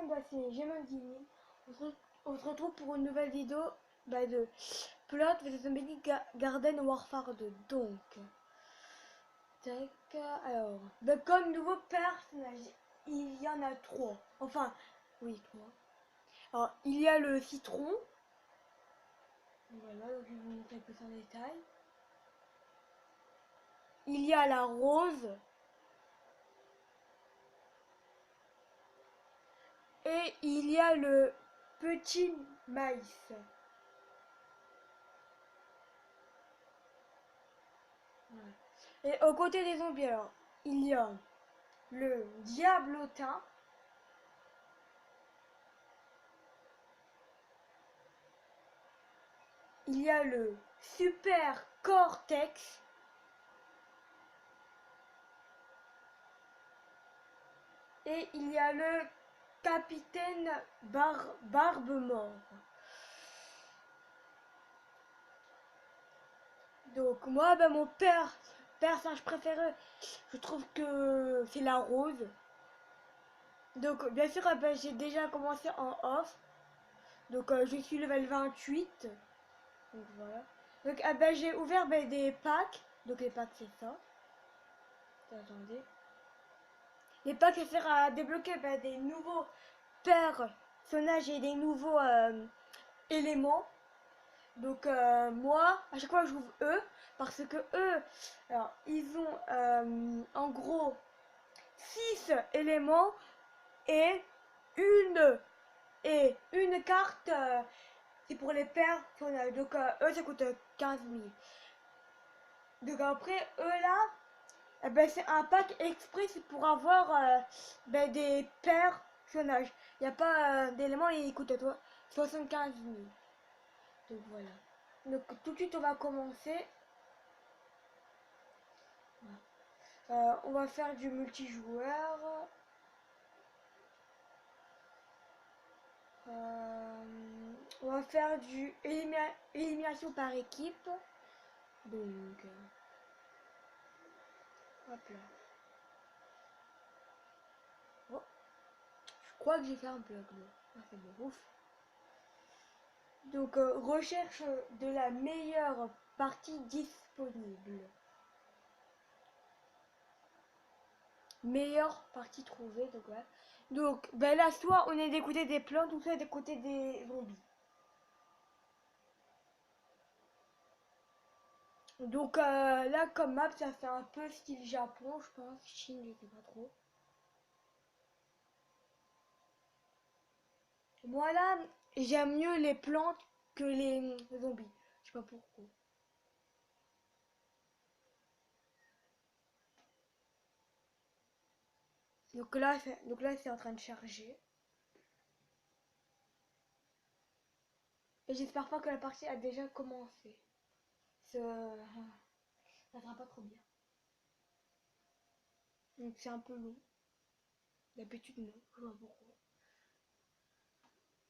monde, c'est Gemon Gaming. On se retrouve pour une nouvelle vidéo de Plot vs Zombie Garden Warfare 2. Donc, tac, alors, comme nouveau personnage, il y en a 3. Enfin, oui, 3. Alors, il y a le citron. Voilà, donc je vais vous montrer un peu son détail. Il y a la rose. Et il y a le petit maïs. Voilà. Et aux côtés des zombies, alors, il y a le diablotin. Il y a le super cortex. Et il y a le capitaine barbe mort. Donc moi, mon personnage préféré, je trouve que c'est la rose. Donc bien sûr, j'ai déjà commencé en off. Donc je suis level 28. Donc voilà. Donc j'ai ouvert des packs. Donc les packs c'est ça. Attendez. Les packs ça sert à débloquer des nouveaux personnages et des nouveaux éléments. Donc moi, à chaque fois je j'ouvre eux, parce que eux, alors ils ont en gros 6 éléments et une carte, c'est pour les personnages. Donc eux ça coûte 15 000. Donc après eux là, c'est un pack express pour avoir des personnages. Il n'y a pas d'éléments et il coûte 75 000. Donc voilà. Donc tout de suite on va commencer. On va faire du multijoueur. On va faire du élimination par équipe. Donc hop là. Oh, je crois que j'ai fait un bloc là. Ah, c'est bon, ouf. Donc recherche de la meilleure partie disponible. Meilleure partie trouvée, donc ouais. Donc là soit on est des côtés des plantes ou soit des côtés des zombies. Donc là comme map ça fait un peu style Japon je pense, Chine je sais pas trop. Moi là j'aime mieux les plantes que les zombies, je sais pas pourquoi. Donc là c'est en train de charger. Et j'espère pas que la partie a déjà commencé. Ça sera pas trop bien. Donc c'est un peu long. D'habitude non, je sais pas pourquoi.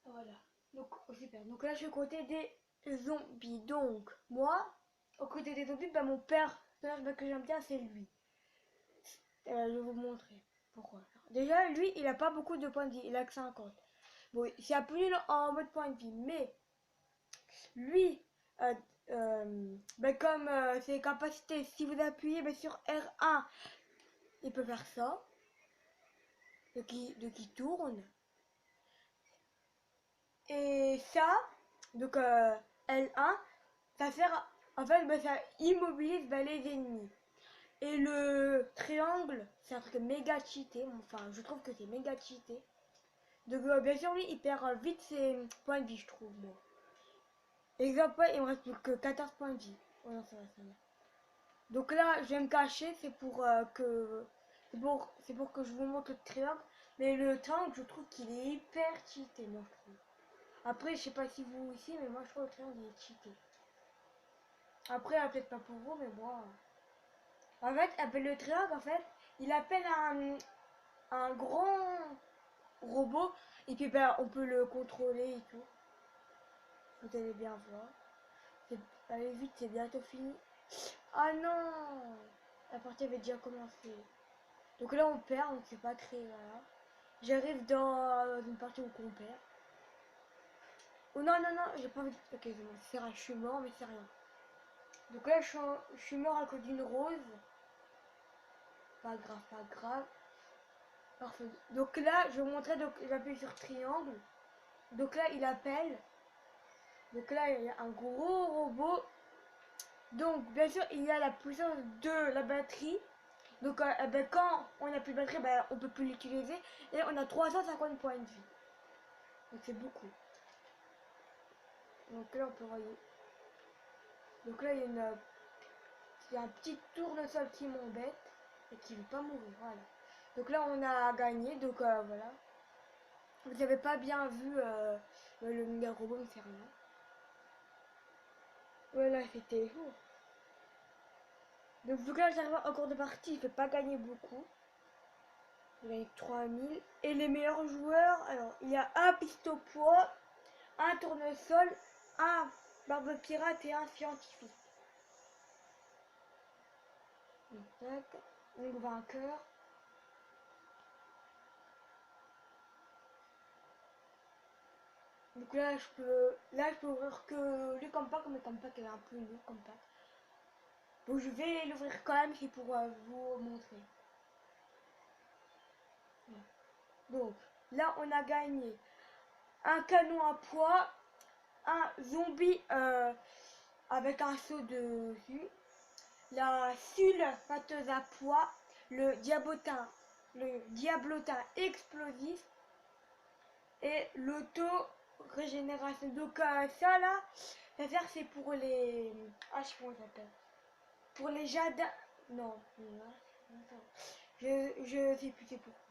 Voilà. Donc super. Donc là je suis au côté des zombies. Donc moi, au côté des zombies, mon personnage que j'aime bien c'est lui. Je vais vous montrer pourquoi. Déjà lui il a pas beaucoup de points de vie, il a que 50. Bon c'est un peu nul en mode point de vie, mais lui euh, comme ses capacités, si vous appuyez sur R1, il peut faire ça. Donc il tourne. Et ça, donc L1, ça sert en fait ça immobilise les ennemis. Et le triangle, c'est un truc méga cheaté, enfin je trouve que c'est méga cheaté. Donc bien sûr lui il perd vite ses points de vie je trouve moi. Exemple il me reste plus que 14 points de vie. Oh non ça va. Donc là je vais me cacher, c'est pour que c'est pour que je vous montre le triangle. Mais le triangle je trouve qu'il est hyper cheaté moi je trouve. Après, je sais pas si vous aussi, mais moi je trouve le triangle il est cheaté. Après, peut-être pas pour vous, mais moi. En fait, le triangle, en fait, il appelle un grand robot et puis on peut le contrôler et tout. Vous allez bien voir. Allez vite, c'est bientôt fini. Ah non! La partie avait déjà commencé. Donc là, on perd, donc c'est pas très. Voilà. J'arrive dans une partie où on perd. Oh non, non, non, j'ai pas envie de... Ok, c'est bon, c'est vrai, je suis mort, mais c'est rien. Donc là, je suis mort à cause d'une rose. Pas grave, pas grave. Parfait. Donc là, je vais vous montrer, donc j'appuie sur triangle. Donc là, il appelle. Donc là, il y a un gros robot. Donc, bien sûr, il y a la puissance de la batterie. Donc, ben, quand on n'a plus de batterie, ben, on peut plus l'utiliser. Et on a 350 points de vie. Donc, c'est beaucoup. Donc là, on peut voyer. Donc là, il y a un petit tournesol qui m'embête et qui ne veut pas mourir. Voilà. Donc là, on a gagné. Donc voilà. Vous n'avez pas bien vu le méga robot, mais c'est rien. Voilà, c'était fou. Donc, vu que là, j'arrive en cours de partie, il ne fait pas gagner beaucoup. Il gagne 3000. Et les meilleurs joueurs, alors, il y a un pistopois, un tournesol, un barbe pirate et un scientifique. Donc, vainqueur. Donc là, je peux ouvrir que lui comme pack, mais comme pack, il est un peu lourd comme pack. Donc, je vais l'ouvrir quand même, c'est pour vous montrer. Donc, là, on a gagné un canon à poids, un zombie avec un seau dessus, la sulfateuse à poids, le diablotin explosif et l'auto-régénération. Donc ça là, ça sert c'est pour les... Ah, je sais pas comment ça s'appelle. Pour les jardins... Non, je sais plus c'est pourquoi.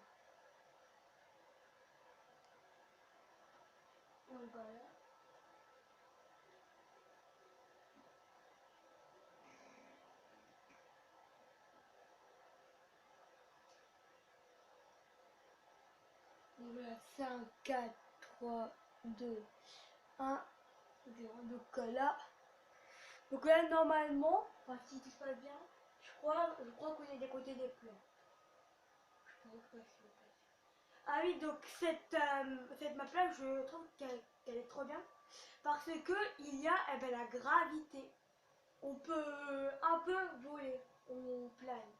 Donc voilà. Donc voilà, 5, 4, 3, 2, 1, 0. Donc là normalement, enfin si tout se passe bien, je crois qu'on est des côtés des plans. Ah oui, donc cette map là, je trouve qu'elle est trop bien parce que il y a eh ben, la gravité. On peut un peu voler, on plane.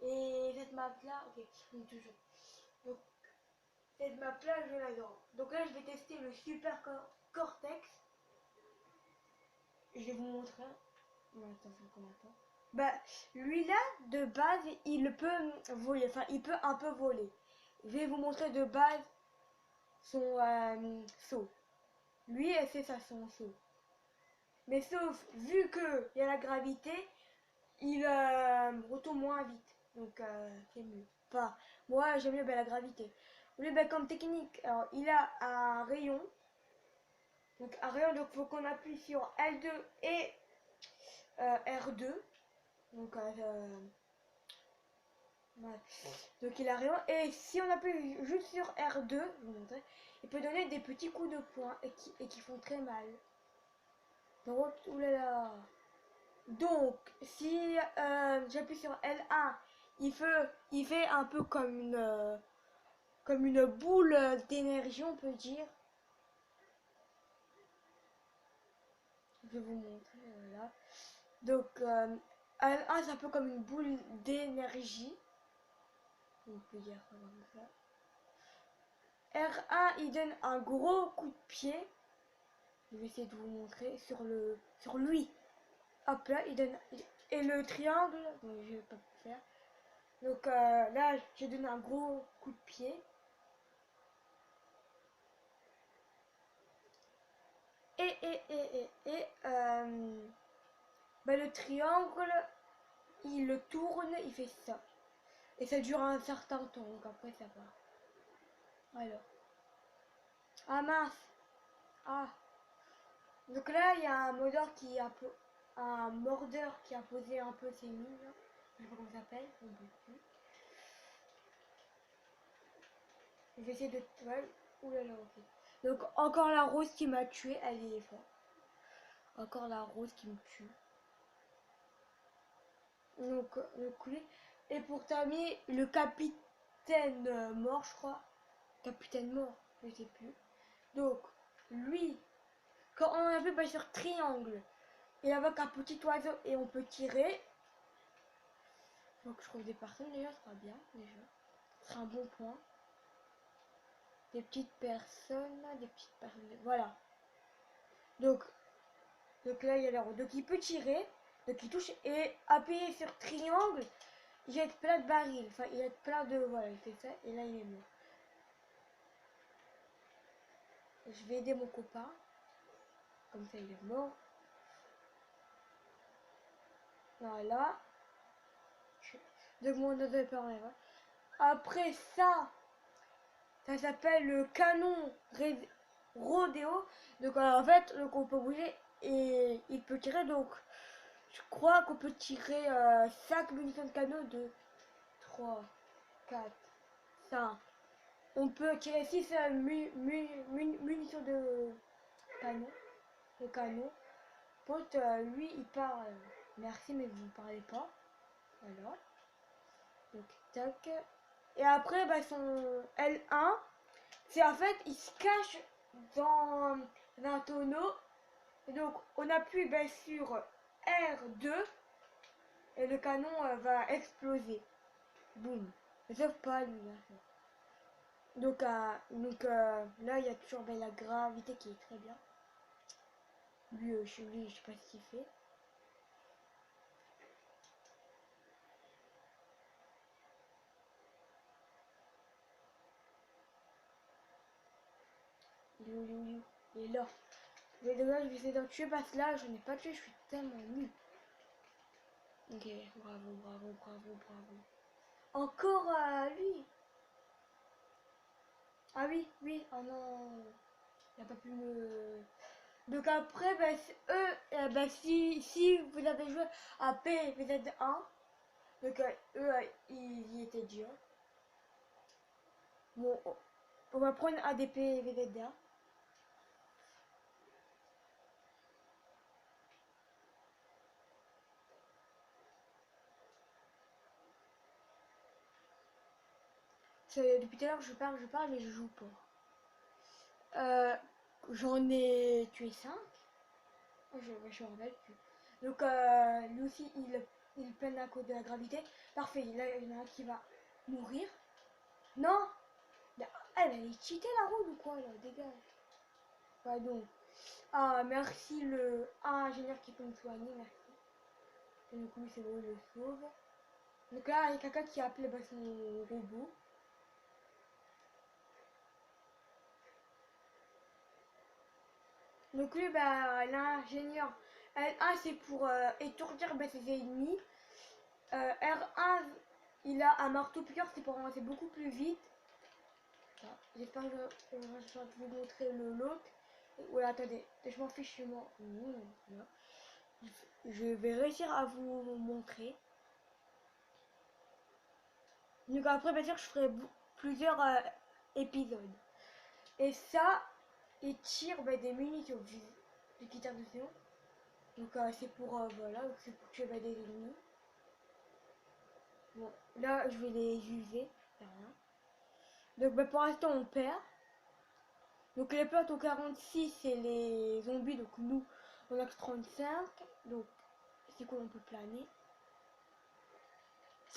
Et cette map là, ok, on est toujours. Donc cette map là, je l'adore. Donc là, je vais tester le Super Cortex. Je vais vous montrer. Non, attends, comment pas. Bah, lui là, de base, il peut voler. Enfin, il peut un peu voler. Je vais vous montrer de base son saut. Lui, c'est ça son saut. Mais sauf, vu qu'il y a la gravité, il retourne moins vite. Donc, c'est mieux. Enfin, moi, j'aime mieux la gravité. Lui, comme technique, alors, il a un rayon. Donc, un rayon, donc, faut qu'on appuie sur L2 et R2. Donc, ouais. Donc il a rien. Et si on appuie juste sur R2, je vous montrer, il peut donner des petits coups de poing et qui font très mal. Donc, oulala. Donc, si j'appuie sur L1, il fait un peu comme une boule d'énergie, on peut dire. Je vais vous montrer, voilà. Donc, L1, c'est un peu comme une boule d'énergie. On peut dire comme ça. R1, il donne un gros coup de pied. Je vais essayer de vous montrer sur lui. Hop là, il donne... Et le triangle, bon, je vais pas faire. Donc là, je donne un gros coup de pied. Bah, le triangle, il le tourne, il fait ça. Et ça dure un certain temps, donc après ça va. Alors. Ah mince. Ah. Donc là, il y a un mordeur qui a posé un peu ses mines. Je sais pas comment ça s'appelle. Je vais essayer de... Ouais. Oulala, ok. Donc encore la rose qui m'a tué, elle est forte. Encore la rose qui me tue. Donc le couler. Et pour terminer, le capitaine mort, je crois. capitaine mort, je sais plus. Donc, lui, quand on appuie bah, sur triangle, et avec un petit oiseau et on peut tirer. Donc je trouve des personnes déjà, ça sera bien déjà. Ce sera un bon point. Des petites personnes, voilà. Donc là il y a l'euro. Donc il peut tirer, donc il touche et appuyer sur triangle, il jette plein de barils. Enfin il jette plein de. Voilà, il fait ça et là il est mort. Je vais aider mon copain. Comme ça il est mort. Voilà. Donc mon autre permet. Après ça s'appelle le canon rodéo. Donc en fait, donc on peut bouger et il peut tirer. Donc je crois qu'on peut tirer 5 munitions de canon de 3, 4, 5. On peut tirer 6 munitions de canon. De canon. Pote, lui il parle. Merci, mais vous ne parlez pas. Voilà. Donc tac. Et après, bah, son L1, c'est en fait, il se cache dans un tonneau. Et donc, on appuie bah, sur R2 et le canon va exploser. Boum. Sauf pas lui. Hein. Donc, là, il y a toujours bah, la gravité qui est très bien. Lui, je sais pas ce qu'il fait. Il est là. Mais dommage, je vais essayer d'en tuer parce que là, je n'ai pas tué, je suis tellement nul. Ok, bravo, bravo, bravo, bravo. Encore lui. Ah oui, oui, oh non. Il n'a pas pu me... Donc après, bah, eux, bah, si vous avez joué à PVZ1, donc eux, ils y étaient déjà. Bon, on va prendre ADP VZ1. Depuis tout à l'heure, je parle, mais je joue pas. J'en ai tué 5. Je me rappelle plus. Donc lui aussi, il peine à cause de la gravité. Parfait, là, il y en a un qui va mourir. Non. Elle est cheatée la roue ou quoi là? Dégage. Ouais, donc. Ah, merci le ingénieur qui peut me soigner, merci. Et du coup, c'est bon, je le sauve. Donc là, il y a quelqu'un qui a appelé bah, son robot. Donc lui, bah, l'ingénieur L1, c'est pour étourdir bah, ses ennemis. R1, il a un marteau-piqueur, c'est pour avancer beaucoup plus vite. J'espère que je vais vous montrer le l'autre. Ouais, attendez, je m'en fiche, je vais réussir à vous montrer. Donc après, bien sûr, je ferai plusieurs épisodes. Et ça, il tire bah, des munitions qui tirent dessus. Donc c'est pour voilà, c'est pour tuer bah, des ennemis. Bon, là, je vais les user. Rien. Donc bah, pour l'instant, on perd. Donc les plantes au 46, c'est les zombies. Donc nous, on a que 35. Donc c'est quoi, on peut planer.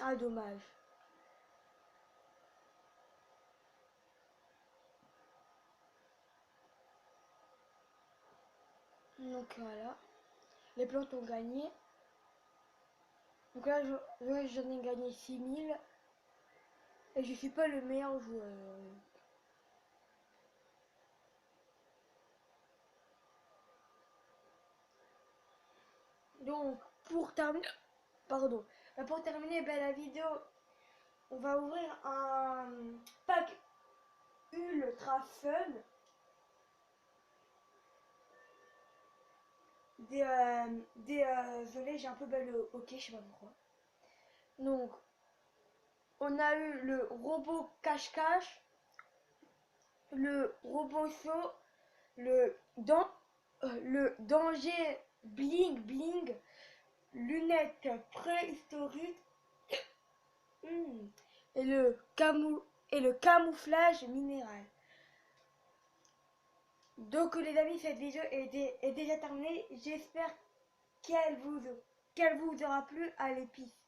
Ah, dommage. Donc voilà. Les plantes ont gagné. Donc là, j'en ai gagné 6000. Et je suis pas le meilleur joueur. Donc, pour terminer... Pardon. Pour terminer ben, la vidéo, on va ouvrir un pack ultra fun. Désolé, j'ai un peu ben, le hockey, je sais pas pourquoi. Donc, on a eu le robot cache-cache, le robot saut, le danger bling bling, lunettes préhistoriques et le et le camouflage minéral. Donc les amis, cette vidéo est déjà terminée. J'espère qu'elle vous aura plu. Allez, peace.